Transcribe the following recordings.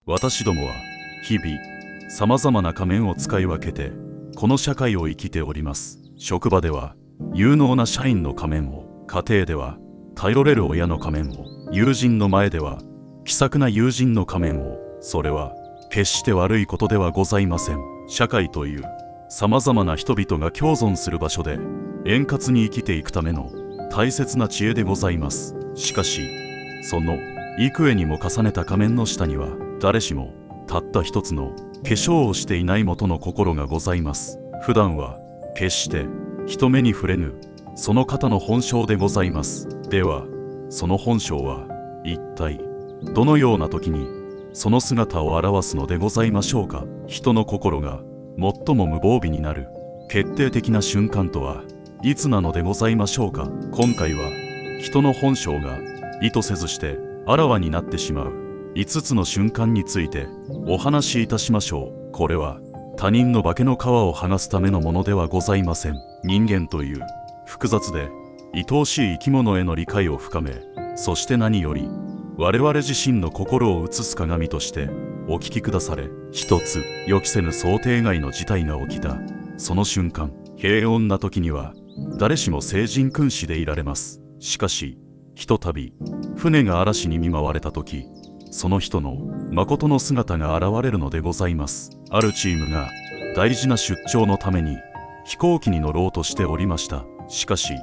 私どもは日々さまざまな仮面を使い分けてこの社会を生きております。職場では有能な社員の仮面を、家庭では頼れる親の仮面を、友人の前では気さくな友人の仮面を。それは決して悪いことではございません。社会というさまざまな人々が共存する場所で円滑に生きていくための大切な知恵でございます。しかしその幾重にも重ねた仮面の下には誰しもたった一つの化粧をしていない元の心がございます。普段は決して人目に触れぬその方の本性でございます。ではその本性は一体どのような時にその姿を表すのでございましょうか。人の心が最も無防備になる決定的な瞬間とはいつなのでございましょうか。今回は人の本性が意図せずしてあらわになってしまう5つの瞬間についてお話しいたしましょう。これは他人の化けの皮を剥がすためのものではございません。人間という複雑で愛おしい生き物への理解を深め、そして何より我々自身の心を映す鏡としてお聞きくだされ。一つ予期せぬ想定外の事態が起きたその瞬間、平穏な時には誰しも聖人君子でいられます。しかしひとたび船が嵐に見舞われた時、その人の誠の姿が現れるのでございます。あるチームが大事な出張のために飛行機に乗ろうとしておりました。しかし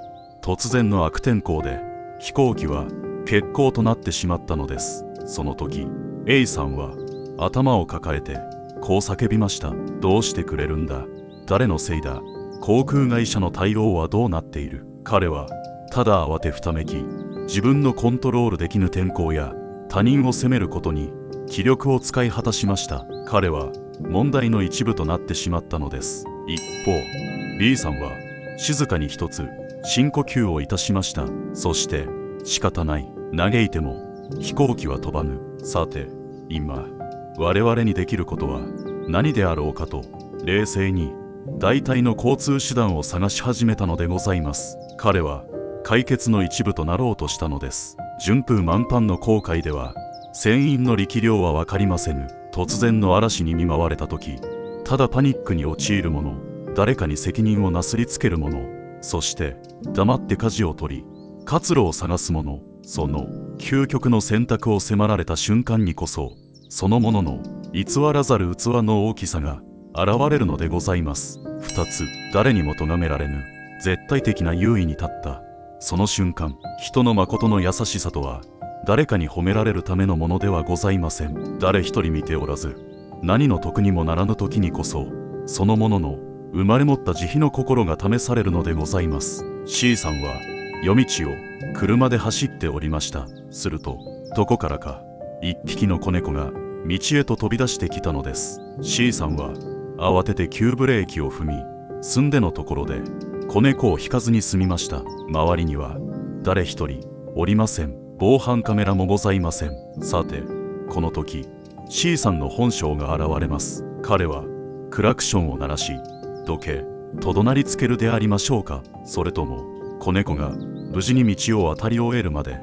突然の悪天候で飛行機は欠航となってしまったのです。その時 A さんは頭を抱えてこう叫びました。どうしてくれるんだ、誰のせいだ、航空会社の対応はどうなっている。彼はただ慌てふためき、自分のコントロールできぬ天候や他人を責めることに気力を使い果たしました。彼は問題の一部となってしまったのです。一方 B さんは静かに一つ深呼吸をいたしました。そして仕方ない、嘆いても飛行機は飛ばぬ。さて今我々にできることは何であろうかと冷静に代替の交通手段を探し始めたのでございます。彼は解決の一部となろうとしたのです。順風満帆の航海では船員の力量は分かりませぬ。突然の嵐に見舞われた時、ただパニックに陥る者、誰かに責任をなすりつける者、そして黙って舵を取り活路を探す者、その究極の選択を迫られた瞬間にこそその者の偽らざる器の大きさが現れるのでございます。2つ、誰にも咎められぬ絶対的な優位に立ったその瞬間、人の誠の優しさとは誰かに褒められるためのものではございません。誰一人見ておらず何の得にもならぬ時にこそその者の生まれ持った慈悲の心が試されるのでございます。 C さんは夜道を車で走っておりました。するとどこからか一匹の子猫が道へと飛び出してきたのです。 C さんは慌てて急ブレーキを踏み、寸でのところで子猫を引かずに済みました。周りには誰一人おりません。防犯カメラもございません。さてこの時 C さんの本性が現れます。彼はクラクションを鳴らし、どけと怒鳴りつけるでありましょうか。それとも子猫が無事に道を渡り終えるまで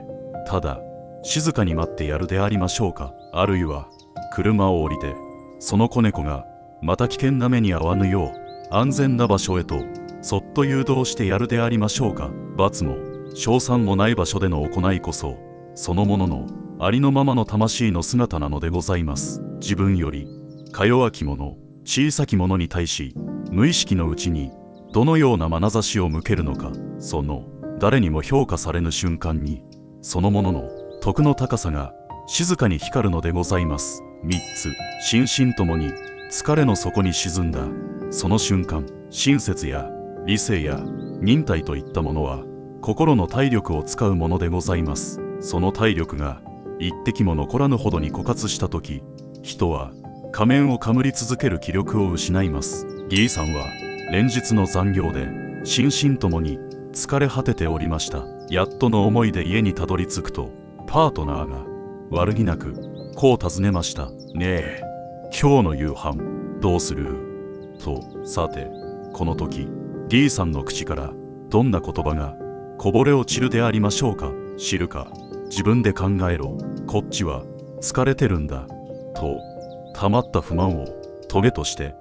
ただ静かに待ってやるでありましょうか。あるいは車を降りてその子猫がまた危険な目に遭わぬよう安全な場所へとそっと誘導してやるでありましょうか。罰も賞賛もない場所での行いこそそのもののありのままの魂の姿なのでございます。自分よりか弱き者、小さき者に対し無意識のうちにどのような眼差しを向けるのか、その誰にも評価されぬ瞬間にそのものの徳の高さが静かに光るのでございます。3つ、心身ともに疲れの底に沈んだその瞬間、親切や理性や忍耐といったものは心の体力を使うものでございます。その体力が一滴も残らぬほどに枯渇した時、人は仮面をかむり続ける気力を失います。 D さんは連日の残業で心身ともに疲れ果てておりました。やっとの思いで家にたどり着くとパートナーが悪気なくこう尋ねました。ねえ、今日の夕飯どうすると。さてこの時 D さんの口からどんな言葉がこぼれ落ちるでありましょうか。知るか、自分で考えろ、こっちは疲れてるんだとたまった不満をトゲとして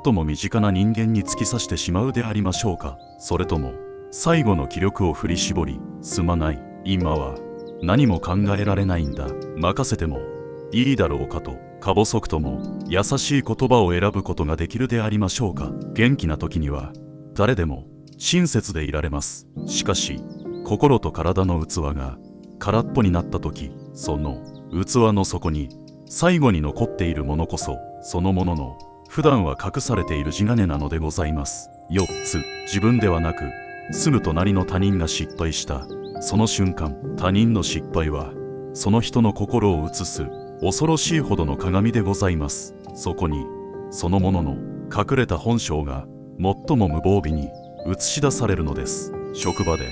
最も身近な人間に突き刺してしまうでありましょうか。それとも最後の気力を振り絞り、すまない、今は何も考えられないんだ、任せてもいいだろうかと、か細くとも優しい言葉を選ぶことができるでありましょうか。元気な時には誰でも親切でいられます。しかし心と体の器が空っぽになった時、その器の底に最後に残っているものこそ、そのものの普段は隠されている地金なのでございます。4つ、自分ではなくすぐ隣の他人が失敗したその瞬間、他人の失敗はその人の心を映す恐ろしいほどの鏡でございます。そこにそのものの隠れた本性が最も無防備に映し出されるのです。職場で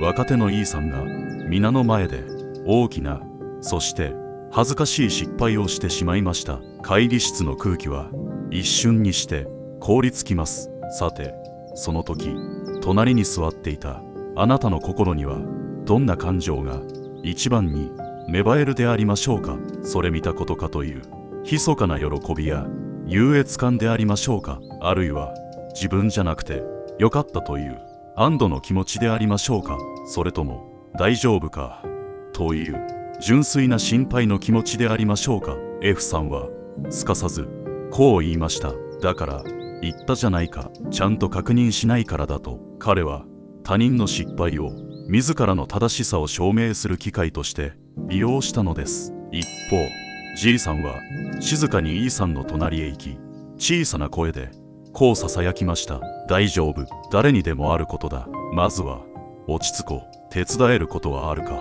若手の E さんが皆の前で大きな、そして恥ずかしい失敗をしてしまいました。会議室の空気は一瞬にして凍りつきます。さてその時隣に座っていたあなたの心にはどんな感情が一番に芽生えるでありましょうか。それ見たことかという密かな喜びや優越感でありましょうか。あるいは自分じゃなくてよかったという安堵の気持ちでありましょうか。それとも大丈夫かという純粋な心配の気持ちでありましょうか。 F さんはすかさずこう言いました。だから言ったじゃないか、ちゃんと確認しないからだと。彼は他人の失敗を自らの正しさを証明する機会として利用したのです。一方 G さんは静かに E さんの隣へ行き、小さな声でこう囁きました。大丈夫、誰にでもあることだ。まずは落ち着こう。手伝えることはあるか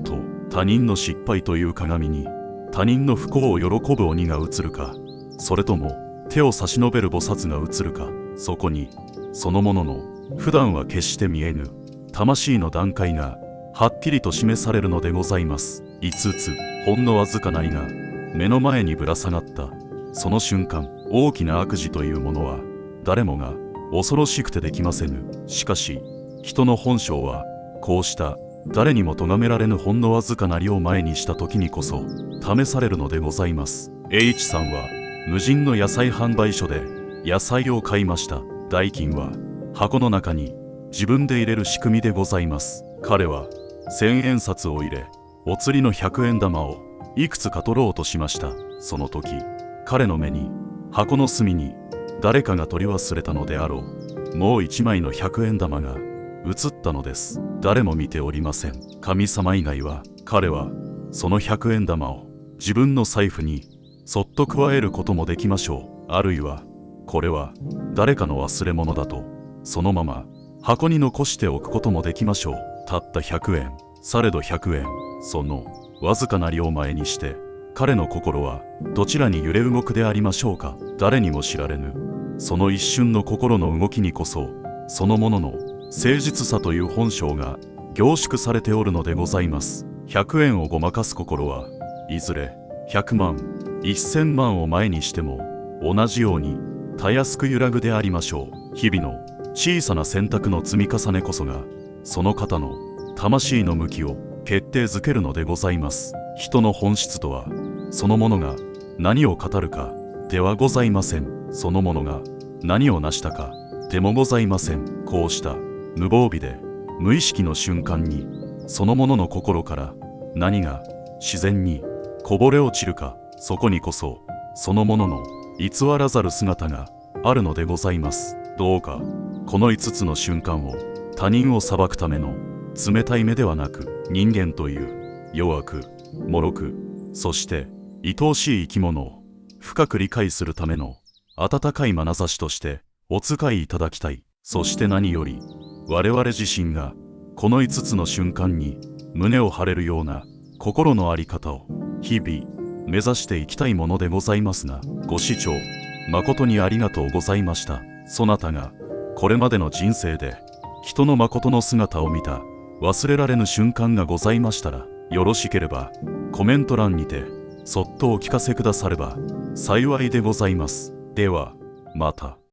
と。他人の失敗という鏡に他人の不幸を喜ぶ鬼が映るか、それとも手を差し伸べる菩薩が映るか。そこにそのものの普段は決して見えぬ魂の段階がはっきりと示されるのでございます。5つ、ほんのわずかなりが目の前にぶら下がったその瞬間、大きな悪事というものは誰もが恐ろしくてできませぬ。しかし人の本性はこうした誰にも咎められぬほんのわずかなりを前にした時にこそ試されるのでございます。 H さんは無人の野菜販売所で野菜を買いました。代金は箱の中に自分で入れる仕組みでございます。彼は1000円札を入れ、お釣りの100円玉をいくつか取ろうとしました。その時彼の目に箱の隅に誰かが取り忘れたのであろうもう1枚の100円玉が映ったのです。誰も見ておりません。神様以外は。彼はその100円玉を自分の財布にそっと加えることもできましょう。あるいはこれは誰かの忘れ物だとそのまま箱に残しておくこともできましょう。たった100円、されど100円、そのわずかな量前にして彼の心はどちらに揺れ動くでありましょうか。誰にも知られぬその一瞬の心の動きにこそそのものの誠実さという本性が凝縮されておるのでございます。100円をごまかす心はいずれ100万、1000万を前にしても同じようにたやすく揺らぐでありましょう。日々の小さな選択の積み重ねこそがその方の魂の向きを決定づけるのでございます。人の本質とはそのものが何を語るかではございません。そのものが何を成したかでもございません。こうした無防備で無意識の瞬間にそのものの心から何が自然にこぼれ落ちるか、そこにこそそのものの偽らざる姿があるのでございます。どうかこの5つの瞬間を他人を裁くための冷たい目ではなく、人間という弱く脆くそして愛おしい生き物を深く理解するための温かい眼差しとしてお使いいただきたい。そして何より我々自身がこの5つの瞬間に胸を張れるような心の在り方を日々目指していきたいものでございますが、ご視聴誠にありがとうございました。そなたがこれまでの人生で人の誠の姿を見た忘れられぬ瞬間がございましたら、よろしければコメント欄にてそっとお聞かせくだされば幸いでございます。ではまた。